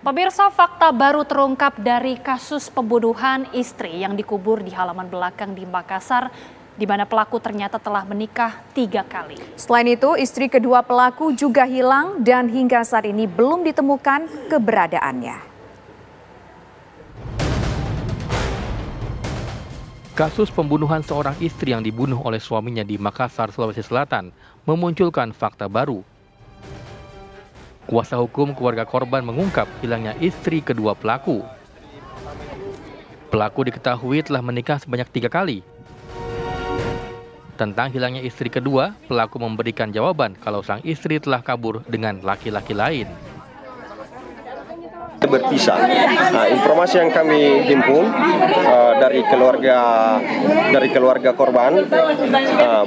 Pemirsa, fakta baru terungkap dari kasus pembunuhan istri yang dikubur di halaman belakang di Makassar, di mana pelaku ternyata telah menikah 3 kali. Selain itu, istri kedua pelaku juga hilang dan hingga saat ini belum ditemukan keberadaannya. Kasus pembunuhan seorang istri yang dibunuh oleh suaminya di Makassar, Sulawesi Selatan memunculkan fakta baru. Kuasa hukum keluarga korban mengungkap hilangnya istri kedua pelaku. Pelaku diketahui telah menikah sebanyak 3 kali. Tentang hilangnya istri kedua, pelaku memberikan jawaban kalau sang istri telah kabur dengan laki-laki lain. Berpisah. Informasi yang kami himpun dari keluarga korban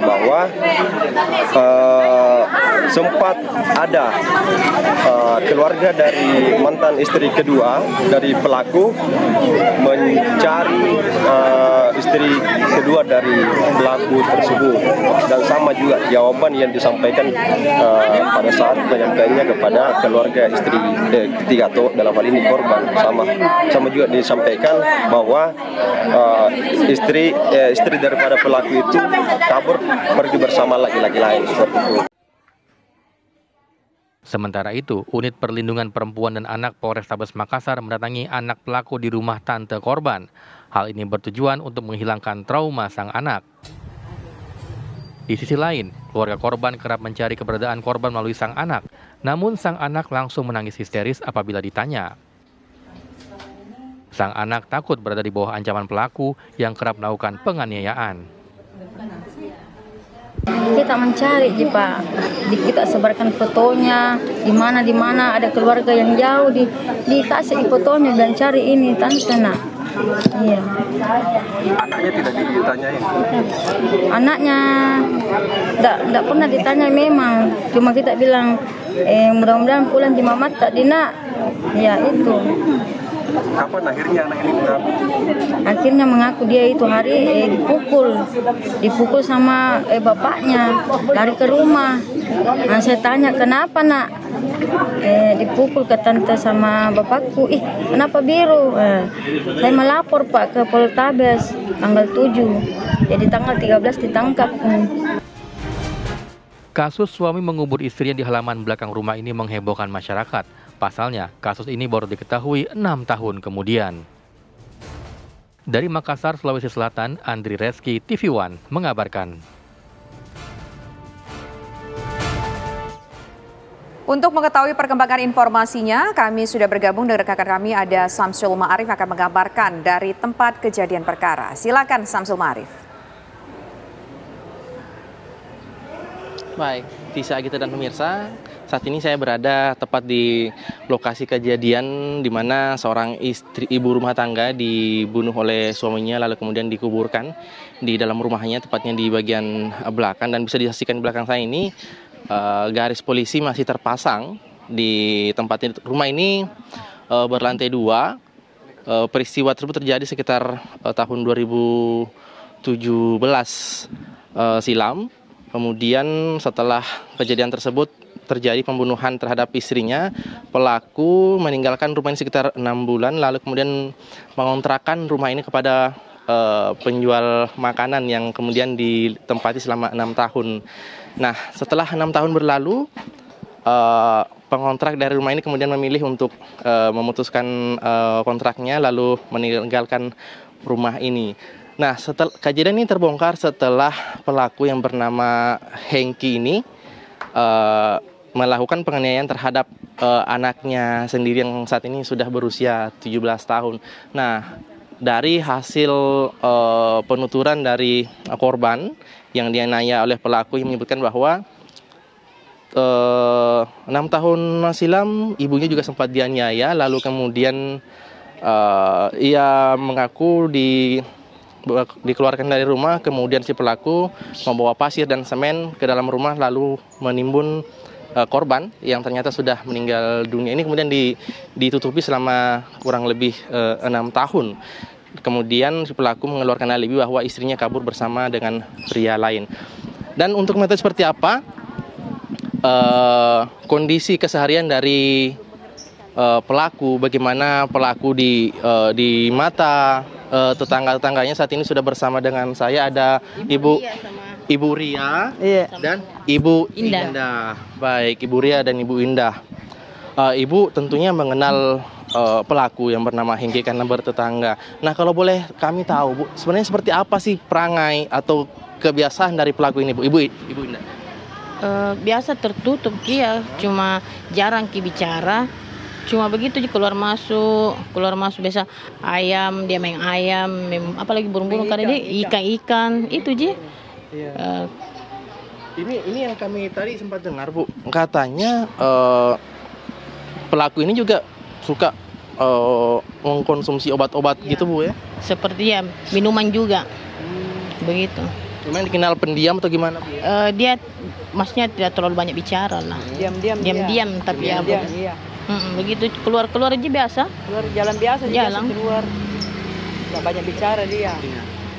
bahwa sempat ada keluarga dari mantan istri kedua dari pelaku mencari istri kedua dari pelaku tersebut, dan sama juga jawaban yang disampaikan pada saat penyampaiannya kepada keluarga istri ketiga atau dalam hal ini korban, sama juga disampaikan bahwa istri daripada pelaku itu kabur pergi bersama laki-laki lain seperti itu. Sementara itu, Unit Perlindungan Perempuan dan Anak Polrestabes Makassar mendatangi anak pelaku di rumah tante korban. Hal ini bertujuan untuk menghilangkan trauma sang anak. Di sisi lain, keluarga korban kerap mencari keberadaan korban melalui sang anak. Namun sang anak langsung menangis histeris apabila ditanya. Sang anak takut berada di bawah ancaman pelaku yang kerap melakukan penganiayaan. Kita mencari, Pak. Kita sebarkan fotonya, di mana ada keluarga yang jauh, dikasih fotonya dan cari ini tante nak. Iya. Anaknya tidak ditanyain? Anaknya tidak pernah ditanya memang. Cuma kita bilang, mudah-mudahan pulang di mamat tak dina. Ya itu. Kapan akhirnya anak ini mengaku? Akhirnya mengaku dia itu hari dipukul sama bapaknya, lari ke rumah. Nah, saya tanya kenapa nak? Dipukul ke tante sama bapakku. Kenapa biru? Saya melapor Pak ke Polrestabes tanggal 7. Jadi tanggal 13 ditangkap. Kasus suami mengubur istrinya di halaman belakang rumah ini menghebohkan masyarakat. Pasalnya, kasus ini baru diketahui 6 tahun kemudian. Dari Makassar, Sulawesi Selatan, Andri Reski, TV One mengabarkan. Untuk mengetahui perkembangan informasinya, kami sudah bergabung dengan rekan kami, ada Samsul Ma'arif akan mengabarkan dari tempat kejadian perkara. Silakan Samsul Ma'arif. Baik, Tisa, Agita dan pemirsa, saat ini saya berada tepat di lokasi kejadian di mana seorang ibu rumah tangga dibunuh oleh suaminya lalu kemudian dikuburkan di dalam rumahnya, tepatnya di bagian belakang, dan bisa disaksikan di belakang saya ini garis polisi masih terpasang di tempat rumah ini berlantai 2. Peristiwa tersebut terjadi sekitar tahun 2017 silam. Kemudian setelah kejadian tersebut terjadi pembunuhan terhadap istrinya, pelaku meninggalkan rumah ini sekitar 6 bulan, lalu kemudian mengontrakkan rumah ini kepada penjual makanan yang kemudian ditempati selama 6 tahun. Nah, setelah 6 tahun berlalu, pengontrak dari rumah ini kemudian memilih untuk memutuskan kontraknya lalu meninggalkan rumah ini. Nah, kejadian ini terbongkar setelah pelaku yang bernama Hengki ini melakukan penganiayaan terhadap anaknya sendiri yang saat ini sudah berusia 17 tahun. Nah, dari hasil penuturan dari korban yang dianiaya oleh pelaku yang menyebutkan bahwa 6 tahun silam ibunya juga sempat dianiaya, lalu kemudian ia mengaku dikeluarkan dari rumah, kemudian si pelaku membawa pasir dan semen ke dalam rumah lalu menimbun korban yang ternyata sudah meninggal dunia ini, kemudian ditutupi selama kurang lebih 6 tahun. Kemudian si pelaku mengeluarkan alibi bahwa istrinya kabur bersama dengan pria lain. Dan untuk metode seperti apa kondisi keseharian dari pelaku, bagaimana pelaku di mata tetangga-tetangganya. Saat ini sudah bersama dengan saya ada Ibu Ria dan Ibu Indah. Baik, Ibu Ria dan Ibu Indah. Ibu tentunya mengenal pelaku yang bernama Hengki karena bertetangga. Nah, kalau boleh kami tahu, Bu, sebenarnya seperti apa sih perangai atau kebiasaan dari pelaku ini, Bu? Ibu Indah. Biasa tertutup dia, cuma jarang bicara. Cuma begitu keluar masuk biasa ayam, dia main ayam, apalagi burung-burung kadang dia ikan itu Ji. Ini yang kami tadi sempat dengar, Bu. Katanya pelaku ini juga suka mengkonsumsi obat-obat gitu, Bu ya? Seperti ya minuman juga. Begitu. Cuma dikenal pendiam atau gimana, Bu? Dia maksudnya tidak terlalu banyak bicara lah. Diam-diam tapi ya. Begitu keluar aja biasa. Keluar jalan biasa. Keluar. Tidak banyak bicara dia.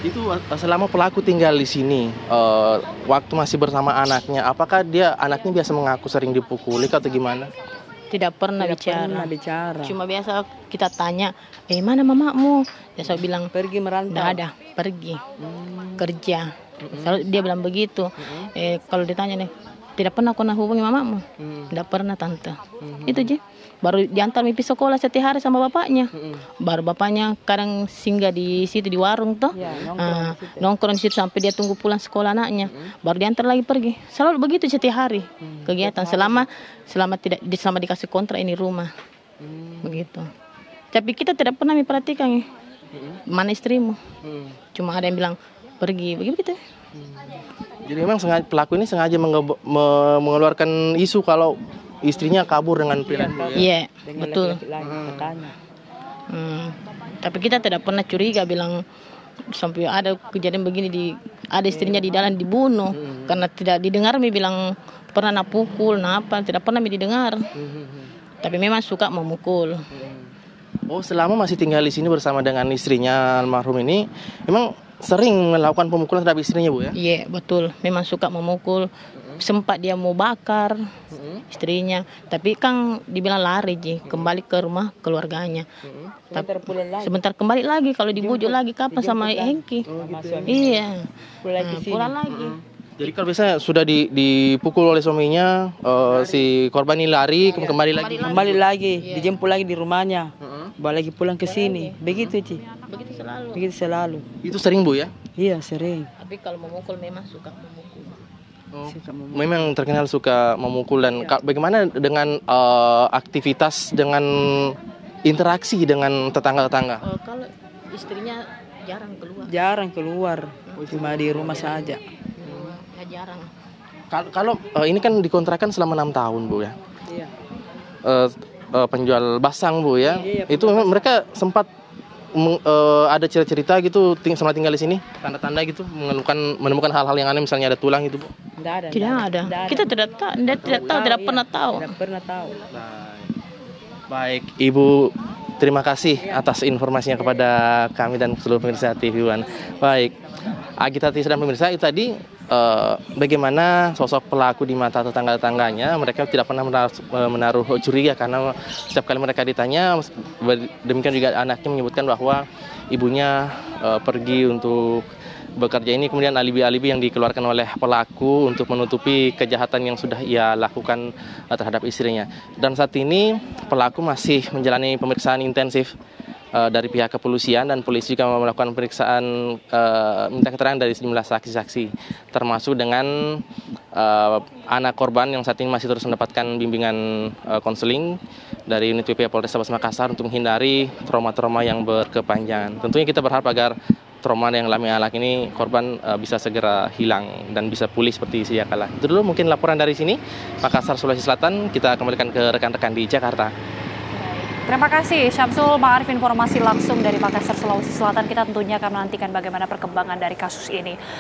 Itu selama pelaku tinggal di sini, waktu masih bersama anaknya, apakah anaknya biasa mengaku sering dipukuli atau gimana? Tidak pernah bicara. Cuma biasa kita tanya, mana mamamu? Biasa bilang pergi merantau. Tidak ada, pergi kerja. Selalu dia bilang begitu. Kalau ditanya nih, tidak pernah kau hubungi mamamu? Tidak pernah tante. Itu aja. Baru diantar mimpi sekolah setiap hari sama bapaknya. Baru bapaknya kadang singgah di situ di warung toh. Nongkrong di situ sampai dia tunggu pulang sekolah anaknya. Baru diantar lagi pergi. Selalu begitu setiap hari kegiatan selama dikasih kontrak ini rumah. Begitu. Tapi kita tidak pernah memperhatikan mana istrimu. Cuma ada yang bilang pergi begitu. Jadi memang pelaku ini sengaja mengeluarkan isu kalau istrinya kabur dengan pilihan. Iya, betul. Tapi kita tidak pernah curiga bilang sampai ada kejadian begini ada istrinya di dalam dibunuh karena tidak didengar bilang pernah pukul apa, tidak pernah didengar. Tapi memang suka memukul. Oh, selama masih tinggal di sini bersama dengan istrinya almarhum ini, memang sering melakukan pemukulan terhadap istrinya, Bu ya? Iya, betul. Memang suka memukul. Sempat dia mau bakar istrinya, tapi kan dibilang lari kembali ke rumah keluarganya. Sebentar kembali lagi, kalau dibujuk lagi kapan sama Hengki? Iya, pulang lagi. Jadi kalau biasanya sudah dipukul oleh suaminya, si korban ini lari, kembali lagi, dijemput lagi di rumahnya, bawa lagi pulang ke sini, begitu Ci. Begitu selalu. Itu sering, Bu ya? Iya, sering. Tapi kalau memukul memang suka memukul. Memang terkenal suka memukul. Dan bagaimana dengan aktivitas, dengan interaksi dengan tetangga-tetangga? Kalau istrinya jarang keluar, cuma di rumah saja. Jarang. Kalau ini kan dikontrakan selama 6 tahun, Bu ya? Iya. Penjual basang, Bu ya? Itu memang mereka sempat ada cerita-cerita gitu selama tinggal di sini, tanda-tanda gitu menemukan hal-hal yang aneh, misalnya ada tulang gitu, Bu? Tidak ada. Kita tidak pernah tahu. Baik, Ibu, terima kasih atas informasinya kepada kami dan seluruh pemirsa TV One. Baik, Agita Tisa dan pemirsa, itu tadi bagaimana sosok pelaku di mata tetangga-tetangganya. Mereka tidak pernah menaruh curiga karena setiap kali mereka ditanya, demikian juga anaknya menyebutkan bahwa ibunya pergi untuk bekerja. Ini kemudian alibi-alibi yang dikeluarkan oleh pelaku untuk menutupi kejahatan yang sudah ia lakukan terhadap istrinya. Dan saat ini pelaku masih menjalani pemeriksaan intensif dari pihak kepolisian, dan polisi juga melakukan pemeriksaan minta keterangan dari sejumlah saksi-saksi, termasuk dengan anak korban yang saat ini masih terus mendapatkan bimbingan konseling dari unit PPA Polrestabes Makassar untuk menghindari trauma-trauma yang berkepanjangan. Tentunya kita berharap agar trauma yang alami anak ini korban bisa segera hilang dan bisa pulih seperti sedia kala. Itu dulu mungkin laporan dari sini, Makassar, Sulawesi Selatan. Kita kembalikan ke rekan-rekan di Jakarta. Terima kasih Syamsul Ma'arif, informasi langsung dari Makassar, Sulawesi Selatan. Kita tentunya akan menantikan bagaimana perkembangan dari kasus ini.